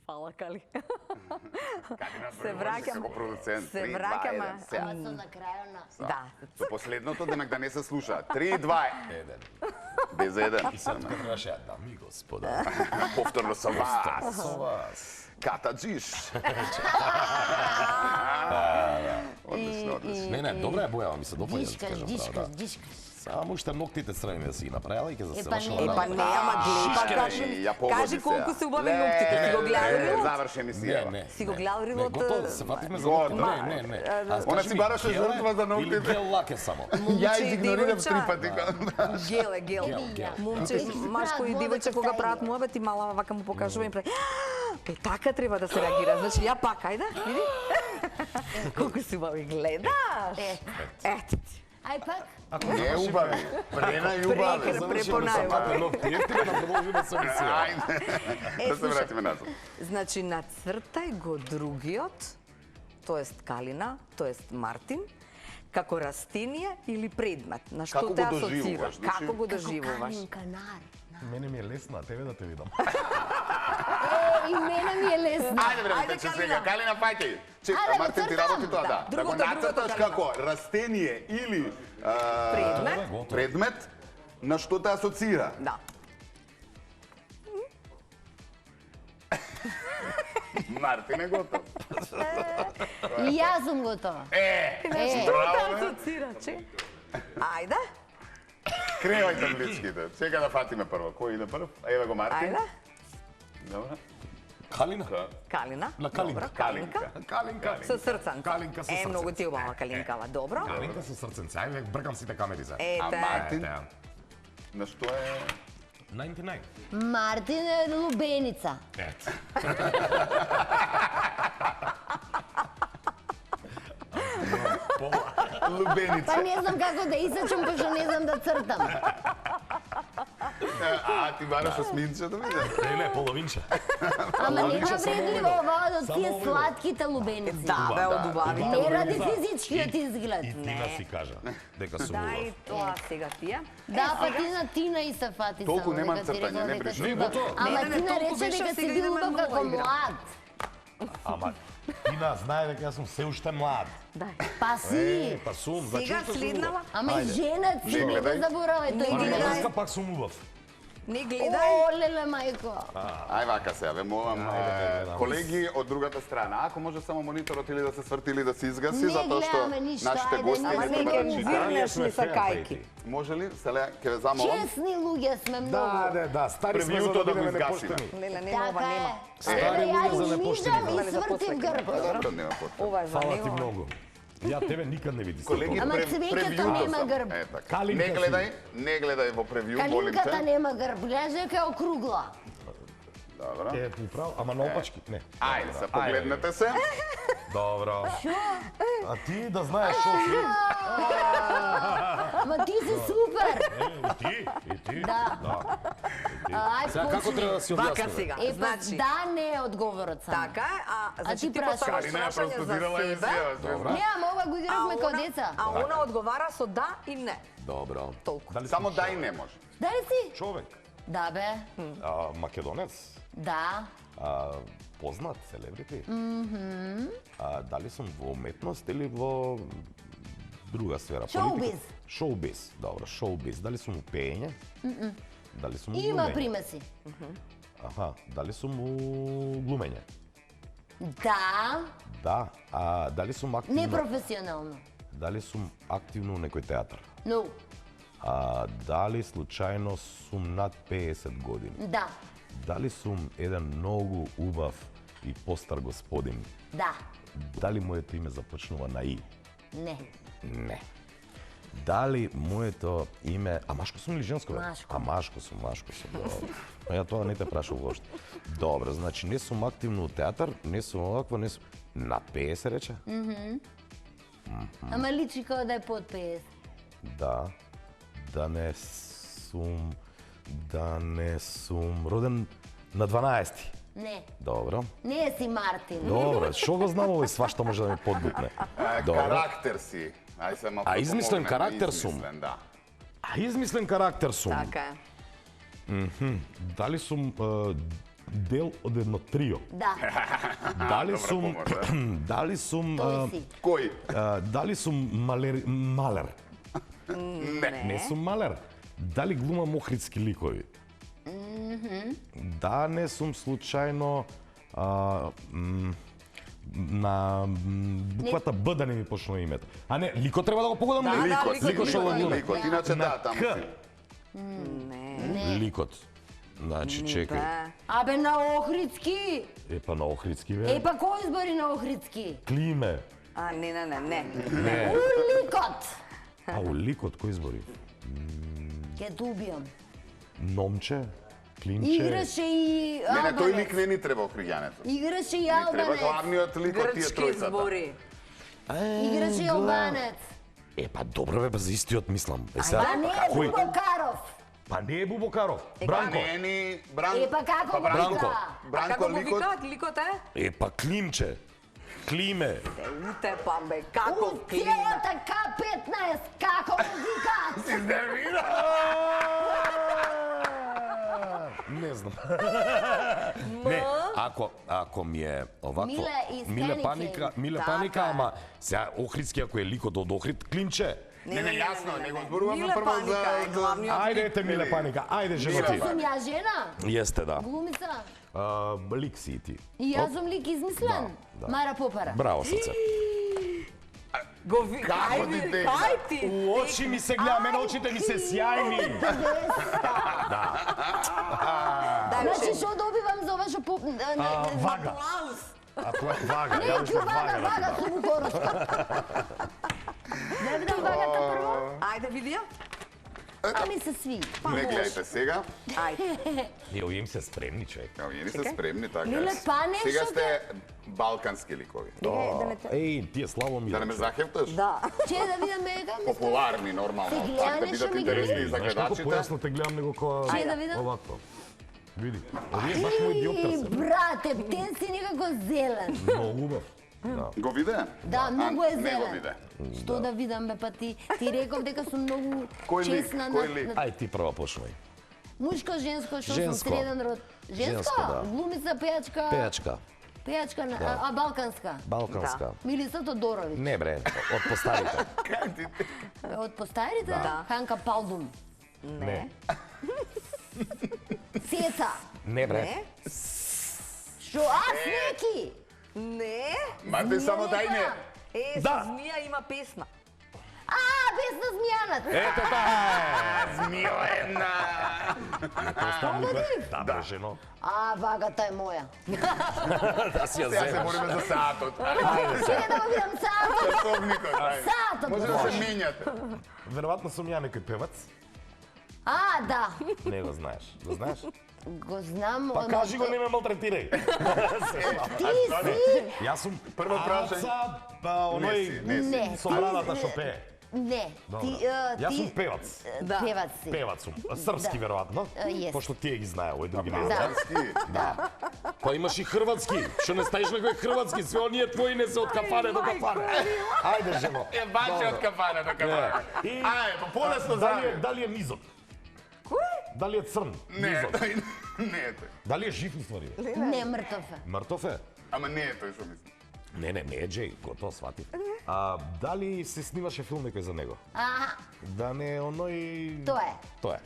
Фала, Кали. Калина Се враќам. како продуцент. Се 3, 2, враќаме. 1, сега. Ама со на крајот на... Да. До последното демек да не се слуша. 3, 2, 1. Без 1. И sad kad трябваше, дами и господа, Повторно со вас. со вас. Катаджиш. Одлично, одлично. Не, добра е бојава, ми се допаѓа, да Дишкаш, кажам дишкаш, право, да. дишкаш. Само уште ноктите црвени да си ги направила и ќе се Епа завршила не, Епа работа. не, ама гледа, кажи, Ја погоди кажи колку сега. се убави ноктите. Си го гледал Не, рилот? заврши емисија. Не, Си го не. гледал Не, рилот? готово, се фативме за Годно. ноктите. Не. Аз Она кажи си ми, бараше гел е жртва за ноктите. Или гел лак е само. Ја Момче и игнорирам девојча. 3 пати. Гел е, гел. Гел. Момче, Ти си машко и прават девојче водата кога стаја. прават муабет и мала вака му покажува и прави. Е, така треба да се реагира. Значи, ја пак, ајде, види. Колку се убави гледаш. Ето ти. Ај пак. Не е убави. Прена и убави. Прекра, препонајува. Самата ногти, ефтино да продолжиме со емисија. Ајде. Да се слушај. вратиме назад. Значи, нацртај го другиот, тоест Калина, тоест Мартин, како растение или предмет. На што Како те го асоцира? доживуваш, значи? Како го Како доживуваш? Калин канар. Мене ми е лесно, а тебе да те видам. И мене ми е лесно. Ајде време, Ајде, че Калина. сега. Калина, фаќај. Чека, Ајде, Мартин, ти цртам. работи тоа, да. Да, Да го другото, нацрташ Калина. како растение или Предмет? предмет, на што те асоцира. Да. Мартин е готов. И јас сум готова. Е, Што браво, те бе. асоцира, че? Ајде, Кревај табличките. Чека да фатиме прво. Кој иде прв? Еве го Мартин. ајде. Добро. Калина? Калина. На Калинка. Добро, Калинка. Калинка. Со срцанце. Калинка со Е, срценце. многу ти е убава Калинкава. Добро. Калинка со срценце. Ајде, бркам сите камери за. А Ете. Мартин? Ете. На што е? 99. Мартин е лубеница. Ето. Лубеница. Па не знам како да исечам, пошто не знам да цртам. А, ти бараш осминче да видиш? Не, половинче. Ама нема само вредливо оливно. ова од Само тие оливно. сладките лубеници. Да, бе, од убавите. Не ради За- физичкиот изглед. И Тина си кажа дека сум Дај убав. тоа сега тие. Да, па ти на Тина и се фати Толку само, немам дека ти цртање, рекол не дека бриш. си Не, убав. готово. Ама Не, Тина толку рече беше, дека си сега бил идеме убав нова како игра. млад. Ама Тина знае дека јас сум се уште млад. Дај. Па си. Па сум, Сега значи уште сум следнава. убав. Ама и Ајде. женат си, Не не гледај. го заборавај, Не тој Па гледај. гледа. денеска пак сум убав. Не гледај. О, леле мајко. Ај вака се, ве молам Ајде, колеги од другата страна, ако може само мониторот или да се сврти или да се изгаси, Не затоа што гледаме ништо, нашите ајде, гости ама не не треба ке да му читаат. вирнеш ли са кајки? Може ли? Селе, ќе ве замолам. Честни луѓе сме многу. Да, стари сме за Превиуто да да го бидеме изгасиме. непоштени. Леле, нема ова, Така нема. е. Стари Еве, луѓе ја за и непоштени. мижам и Добре, за свртив после. грб. Добро, нема потреба. Ова е за Фала ти него. многу. Ја тебе никад не види. Колеги, Ама цвеќето превиуто нема сам. грб. Е, така. Калинка Не гледај, не гледај во превиу, молим Калинката те. нема грб, гледаш дека е округла. Добро. Е, управо, ама наопачки, не. Ајде, се погледнете се. Добро. А ти да знаеш шо си? Ама ти си супер. И ти? Да. Сега како треба да си Вака објасниме? сега, Е, па значи, да не е одговорот само. така е, значи ти ти прашаш. поставаш Карина ја прашање за простудирала себе, емисија. Нема, ова го игравме као деца. а она одговара со да и не. Добро. Толку. Дали Само сум да и не може. Дали си? човек? Да, бе. Македонец? Да. Познат, селебрити? Дали сум во уметност или во друга сфера? Шоубиз. Политика? Шоубиз, добро, шоубиз. Дали сум у пеење? Дали сум у Има глумење? примеси. Аха, дали сум у глумење? Да, Да. Дали сум активно? непрофесионално. Дали сум активно у некој театар? Но, Дали случајно сум над 50 години? да, Дали сум еден многу убав и постар господин? да, Дали моето име започнува на И? не. Не. Дали моето име... машко сум или женско? Бе? Машко. Машко сум. Добро. Ја тоа не те прашав воопшто. Добро, значи не сум активно у театар, не сум оваква, не сум... Над 50 рече? Ама личи као да е под 50. Да. Да не сум роден на 12. Не, Добро. не си Мартин. Добро, шо го знам овој свашта може да ме подбутне. Добро. Карактер си. Ај се малку измислен помогнем, карактер сум? измислен, да. Измислен карактер сум. Така е. Дали сум дел од едно трио? Да, Дали Добра сум помош, да. дали сум тој си. Кој? дали сум малер? Не сум малер. Дали глумам охридски ликови? Да не сум случајно на буквата Б да не ми почнува името. А не, ликот треба да го погодам. Да, Ликот, ликот што го глуми. Ликот, иначе На да, таму К. си. Не. Ликот. Значи, чекај. Бе. Абе на Охридски. Епа на охридски бе. Епа кој избори на Охридски? Климе. Не. Не. Уликот. А у ликот кој избори? Ке те убијам. Номче, климче. Играше и Не, тој лик албанец. не ни треба охриѓането. Играше и Ни треба албанец. главниот лик од тие Грчки тројцата. збори. Играше и албанец. Епа добро бе, за истиот мислам. Па сега, не е кој? Бубокаров. Па не е Бубокаров. Па Бранко. не ни Бранко. Епа како го Бранко. вика? А Бранко како го ликот. викаат ликот е? Епа климче. Климе. Уте па бе, како У клима. целата К15, како го викаат? Не знам. Не, ако ми е овакво... Миле и Миле Станике. паника, ама сега Охридски ако е ликот од Охрид, климче. Не, јасно, не го зборуваме Миле прво Паника е за... главниот Ајде, лик. ете Миле паника, ајде жена ти. Сум ја жена? Јесте, да. Глумица? Лик си и ти. И јас сум лик измислен? Да. Мара Попара. Браво, срце. Го ви... Како Кај ти ви- тегна? кај ти? У очи ми се гледа, мене очите ми се сјајни. Дај Значи, уште. што добивам за ова што по... Вага. Аплауз. Вага, Не, ја ќе уште вага, вага. вага сум хороскоп. Да видам вагата прво? Ајде види ја. Ами се сви. Не гледајте сега. Ајде. Ево им се спремни, човек. Ево, ние се спремни, така Миле, па нешто Сега те- сте балкански ликови. Еј, тие слабо ми. Да не ме захевташ? Да. Че да видам мега ми. Популарни, нормално. Се гледа Така да нешто бидат ми интересни гледа. и за Знаеш како гледачите. појасно те гледам него која... Че да видам? Овакво. Види. Овие баш мој диоптер се. Брате, тен си некако зелен. Многу убав. Го виде? Да, многу е Не го зелен. виде. Што да видам, бе, па ти реков дека сум многу Кој лик? честна Кој лик? Ај ти прва почнувај. Мушко, женско, што сум Женско. среден род. Женско? Женско, да. Глумица, пејачка. Пејачка. Пејачка, Да. а балканска. Балканска. Милица Тодороvić. Не бре, од постарите. Од постарите? Да. Ханка Палдум. Не. Сеца. Не бре. Не? Што? Аз неки? Не? Мате само дај не. Е, Да. со змија има песна. Бесна змијанат. Ето таа. Милена! Да, бре, жено. Вагата е моја. Да си ја Сега се земеш. бориме за саатот. Чекай да го видам саатот. Часовникот, ајде. Саатот. Може да се менјате. Веројатно сум ја некој певац. Да. Не го знаеш. Го знаеш? Го знам. Па кажи го, не ме малтретирај. Ти си? Јас сум Прво прашање. Аца, Не си, оној не си. Не. со брадата што пее. Не. Јас сум певац. Певац си. Певац сум. Српски, веројатно. Јес. Пошто тие ги знае, овој други не Да. знае. Да. Па имаш и хрватски. Што не стаиш некој хрватски, све оние твои не се од кафане до кафане. Ајде, жено. Баш од кафана до кафана. И Ајде, полесно дали е низок? Дали е црн? Не, Низок. не е тој. Дали е жив уствари? Не, мртов е. Мртов е? Ама не е тој што мислам. Не е Джей, готово сватив. Дали се снимаше филм некој за него? Да не е оној... Тоа е. Тоа е.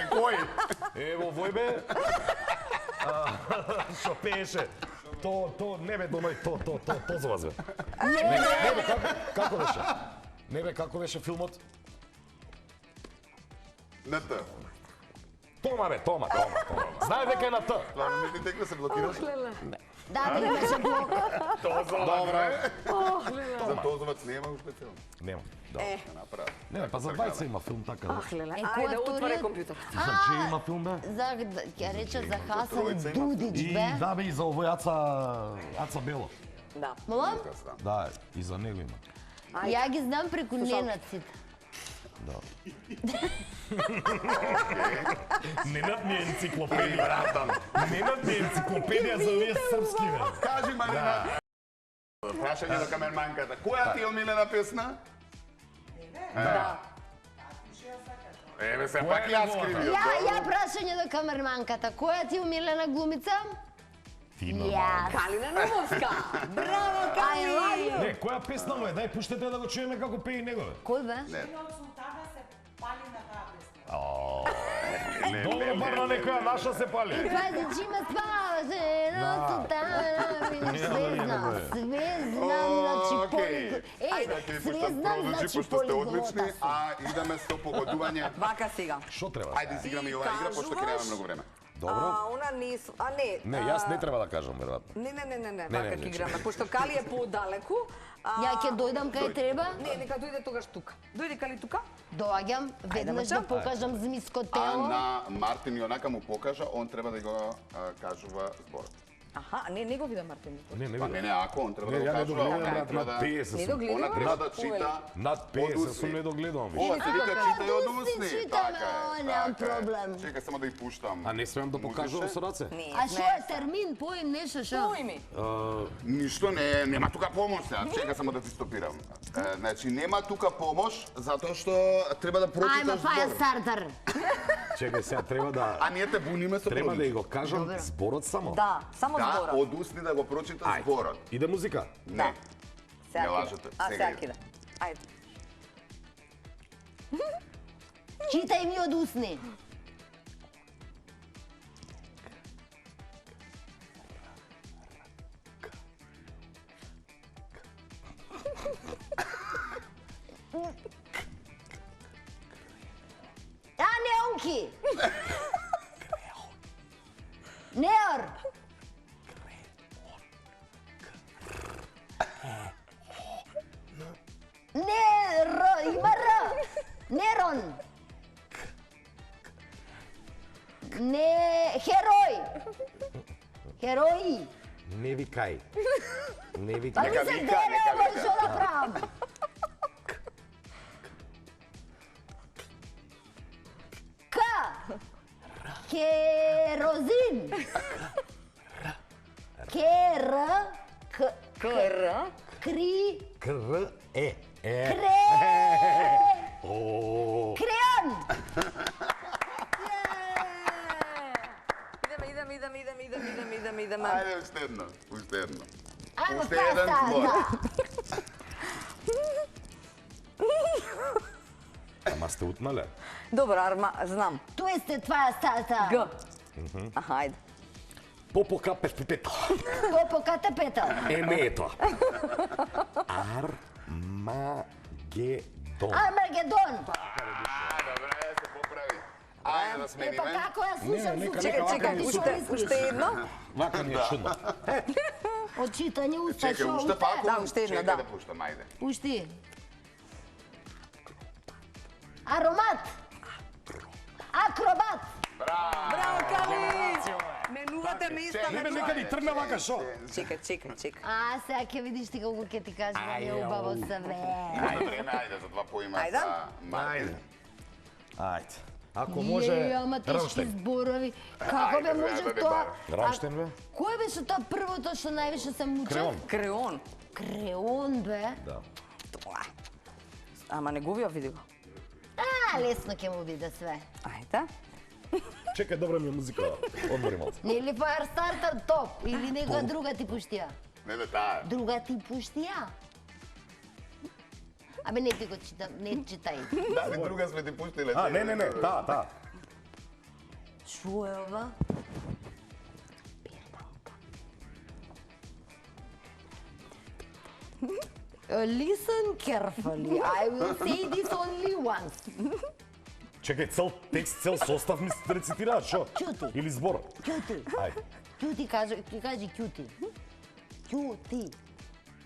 Кој? Ево војбе. Што пееше? То не бе доној, то за вас бе. Не бе, како беше? Не бе, како беше филмот? На Т. Тома бе, Тома. Знае дека е на Т. Стварно мислите дека се блокираш? Да, да имаше блок. Добре. За Тозовац нема уште филм. Нема. Да. Направи. Не, па за двајца има филм така. Ах, леле. кој Ајде, отвори вториот? компјутер. Че има филм бе? Ќе рече за Хасан тројца има. Дудич, И бе. да бе, и за овој Аца Бело. Да. Молам? Да, и за него има. Ја ги знам преку ненаците. Ненад ми е енциклопедија, братан. Ненад ми е енциклопедија за овие српски, бе. Кажи, Марина. Прашање до камерманката. Која ти е омилена песна? Да. Еве се пак јас скривио. Ја прашање до камерманката. Која ти умилена глумица? Ти Јас. Калина Нумовска. Браво, Кали! Не, која песна му е? Дај пуштете да го чуеме како пее него, бе. Кој бе? Добро, бар на некоја наша се пали. Пази, чима спаваше, на сутана, све знам, значи полиглот. Еј, све знам, значи Пошто сте одлични, полиглота сум. а идеме со погодување. Вака сега. Што треба? Ајде изиграме и оваа игра, пошто ќе немаме многу време. Добро. Она нис... А не. Не, јас не треба да кажам, веројатно. Не, вака ќе играме. Пошто Кали е подалеку. Ја ќе дојдам кај треба? Не, нека дојде тогаш тука. Дојди Кали тука. Доаѓам, веднаш да покажам змиско А тело. на Мартин Јонака му покажа, он треба да го кажува зборот. Аха, не го видам Мартин. Не, Па не, ако он треба Не, да ја го не кажува, догледам, он брат, треба над да... 50 Не сум. догледам. Она треба да чита Над 50 сум не догледам више. Ова се вика чита и од усни. Читаме, немам така е. проблем. Чекај само да ја пуштам. А не смеам да покажувам со раце? А што е термин, поим нешто шо? Кој ми? Ништо не, нема тука помош сега. Чекај само да ти стопирам. Значи нема тука помош затоа што треба да Ајма, прочиташ паја зборот. стартер. Чекај, сега треба да... А ние те буниме со Треба да продукт. ја го кажам зборот само. Да, само Да, зборот. од усни да го прочиташ зборот. Иде музика? Не. Сега Не кида. лажете, А, сега сега иде. кида. Ајде. Читај ми од усни. А, неонки! Неор! Има Р! Нерон! Не... Херој! Херои! Не викај. Не Па викај. ми се дере, ама што да правам? К! Керозин! Кер... Кр. Кри... Кр е. Кре... О. Креон! Идеме. Ајде, уште едно. Ајмо, Уште паја еден збор. Ама сте утнале. Добро, Арма, знам. Тој сте твоја стата. Г. Аха, ајде. Попока петпипета. Тоа поката петал. Не е тоа. Армагедон. Армагедон. Добре, се поправи. Ајде да Па смениме. како ја слушам нека, се Чекај, уште едно. Вака ми е чудно. Од читање уста Чекај, шо уште пак. Да, уште едно, да. Чекај да пуштам, ајде. Пушти. Аромат. Акробат. Браво, Кали! Чувате ниста, Лебе, нека ни тргна вака, шо? Чекай. А, сега ќе видиш ти колку ќе ти кажа да ми е убаво све. Ајде, време, ајде, за два поима Ајде. за Мартин. Ајде. Ако може, ама тешки Рамштайн. зборови. Како бе Ајде, може ајде, тоа? Рамштайн, бе? Кој беше тоа првото што највише се мучи? Креон. Креон. Креон, бе. Да. Тоа. Ама не го види го. А, лесно ќе му биде све. Ајде. Чекај, добра ми е музика. Одмори малце. Нели Firestarter топ или некоја друга ти пуштија? Не, таа. Друга ти пуштија? Абе не ти го читам, не читај. Дали друга сме ти пуштиле. А, не, таа. Шо е ова? Listen carefully. I will say this only once. Чекај, цел текст, цел состав ми се рецитираат, шо? Ќути. Или збор? Кјути. Ајде. Кјути кажи кјути. Кјути.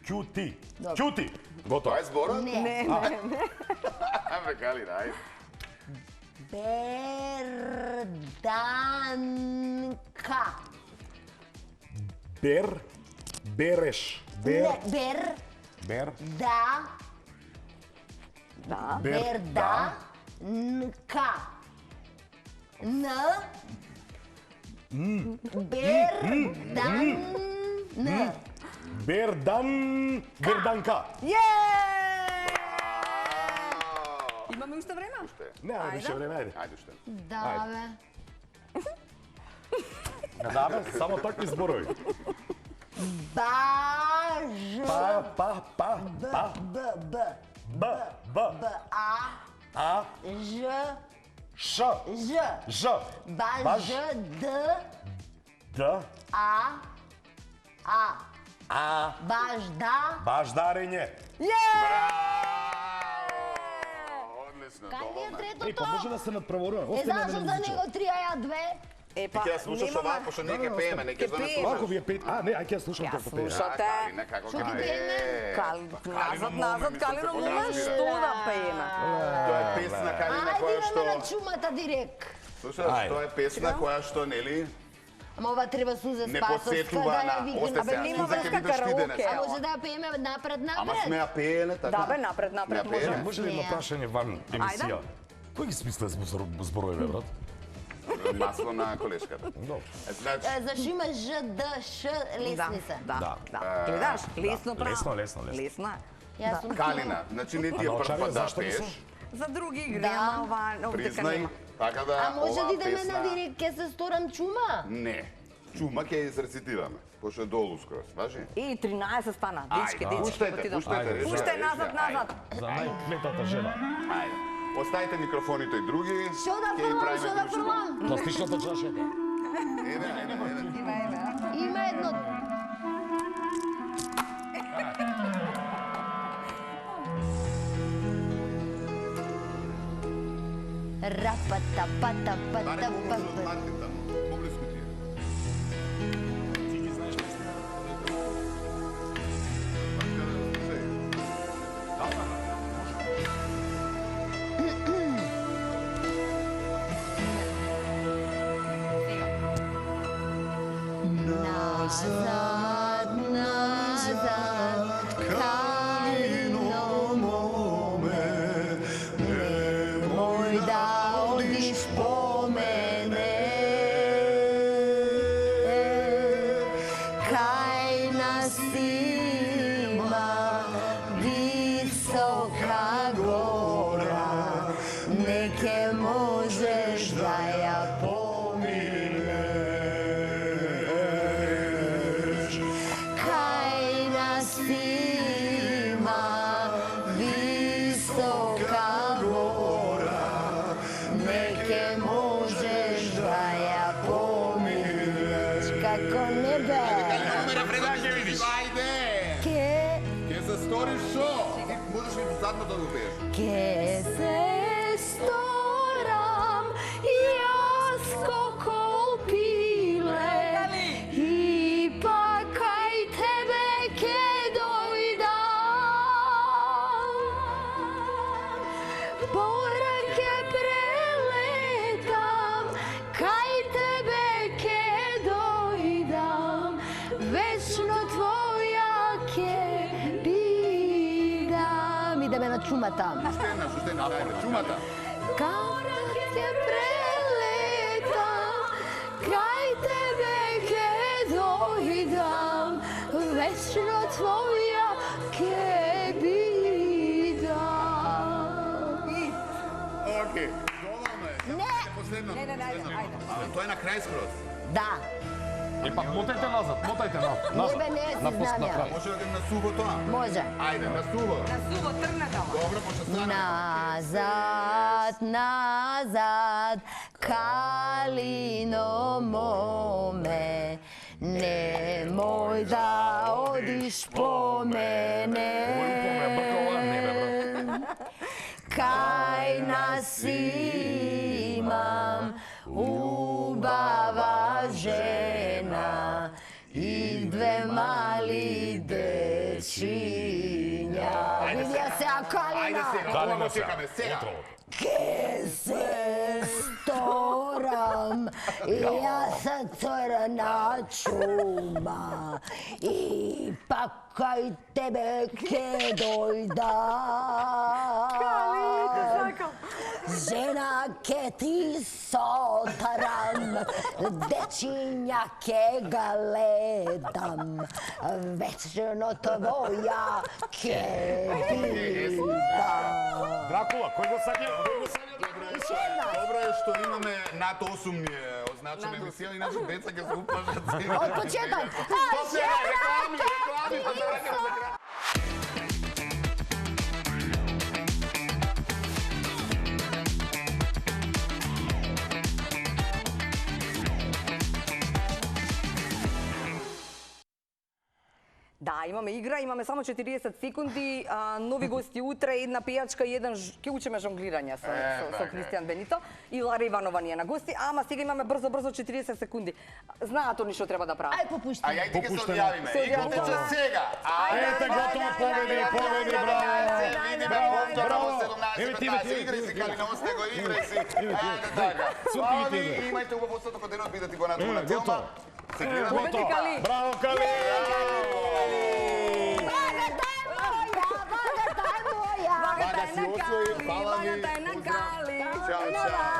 Кјути. Добро. Кјути. Готово. Тоа е зборот? Не. Абе, Калина, ајде. Берданка. Береш. Не, бер, Бер. да, Да. берда, нка. Н. Бердан. Н. Берданка. Имаме уште време? Не, ајде, више време, ајде. Ајде уште. Да, бе. Да, бе, само такви зборови. Баж. Б. А. Ж. Ш. Ж. Ж. Баж. Д. Д. А. Бажда. Баждарење. Одлично, Кај ни е доволна. третото? Па може да се надпреварува. Е, Остави знаеш мене за музиче. него 3, а ја 2? Епа, Ќе ја слушаш ова, пошто не ќе пееме, не ќе да не Ако слушаш. ви е пет... А, не, ај ќе ја слушам Ја како пее. слушам. Калина, како ќе пее? Назад, Калино, момент, што да пееме? Тоа е песна, Калина, Ајде која идеме на што... чумата директ. Слушаш, Ајде. тоа е песна која што, нели, Ама ова треба Сузе не Спасовска подсетува да ја на... викне. Осте Абе, сега, нема Суза ќе врска видиш ти денес. караоке. А може да ја пееме напред. Ама сме ја пееле, така? Да, бе, напред, Не ја може. пееле? Може ли едно Не. прашање ван емисија? Кој ги смисла зборови, бе, брат? Масло на колешката. Добро. Значи, Зашто има Ж, Д, Ш, лесни се. Да. Гледаш, лесно право. Лесно. Лесно е. Јас сум Калина, значи не ти е А прв научарија пат да зашто не пееш. сум? За други игри, Да. ама ова овде дека Признај, нема. така да А може оваа да идеме песна... на директ, ќе се сторам чума? Не. Чума ќе изрецитираме, пошто е долу скроз, важи? И 13 стана, дечки, Ајде, дечки. пуштете, Ајде. Пуштай назад. За најклетата жена. Ајде. Оставите микрофоните и други. Шо да ќе ги фрлам, правиме шо да друштво. фрлам? Пластичната чашата. Еве. Има едно. Рапата, пата, Баре пата, поблизу од пата. Мартин таму. Поблизу ти е. Ти ги знаеш песна? Назад, назад, Калино моме, немој да одиш по мене. Кај нас има висока гора, не ке можеш да ја поминеш. Кај нас има висока гора, не ке можеш да ја поминеш. Како небе, Имаме рефрена ќе видиш. Ајде! ке Ќе се сториш шо? Ти можеш ли задно да го пееш? Ке се сторам јас како пиле и пак кај тебе ке дојдам. Пора ке прелетам, кај тебе ке дојдам. čumata. Suštena, ajde, čumata. Kad te preleta, kraj tebe ke dojdam, večno tvoja ke bidam. Окей. Доволно е. Не. Последно. Не, ajde. Тоа е на крај скроз. Da, Епак, мотајте назад. Небе не си На знам ја. крај. Може да идем на суво тоа? može. Ајде, на суво. Na suvo trnata. Добро, пошто стане. Nazad, kalino mome, nemoj da odiš po mene. Kaj nas imam, ubava žena i dve mali dečinja. Vidja se, a kalina? Kalino чекаме сега. Ke se storam, ja sam crna čuma, ipak kaj tebe ke dojdam. Žena ke ti sotaram, dečinjake gledam, večno tvoja ke bidam. Дракула, кој го саѓа? Добро е што имаме над 8 означена емисија, иначе деца ќе се уплашат. Od početak. Реклами, па се враќаме за крај. Da, imаме игра, имаме само 40 секунди, нови гости утре, една пејачка и еден ќе учиме жонглирање со Кристијан Бенито и Лара Иванова ни е на гости, ама сега имаме брзо 40 секунди. Знаат они што треба да прават. Ај попушти. Ај, ќе се одјавиме. Играта ќе сега. Ете, готово, победи, браво! Браво! 17 игри си, Калина, осте го игри си. Така. Имајте убаво со токо денот, бидете го натаму на телма. Се гледаме. Победи, Кали! Браво, Кали! Вагата е на Кали, вагата е на Кали. Чао, чао.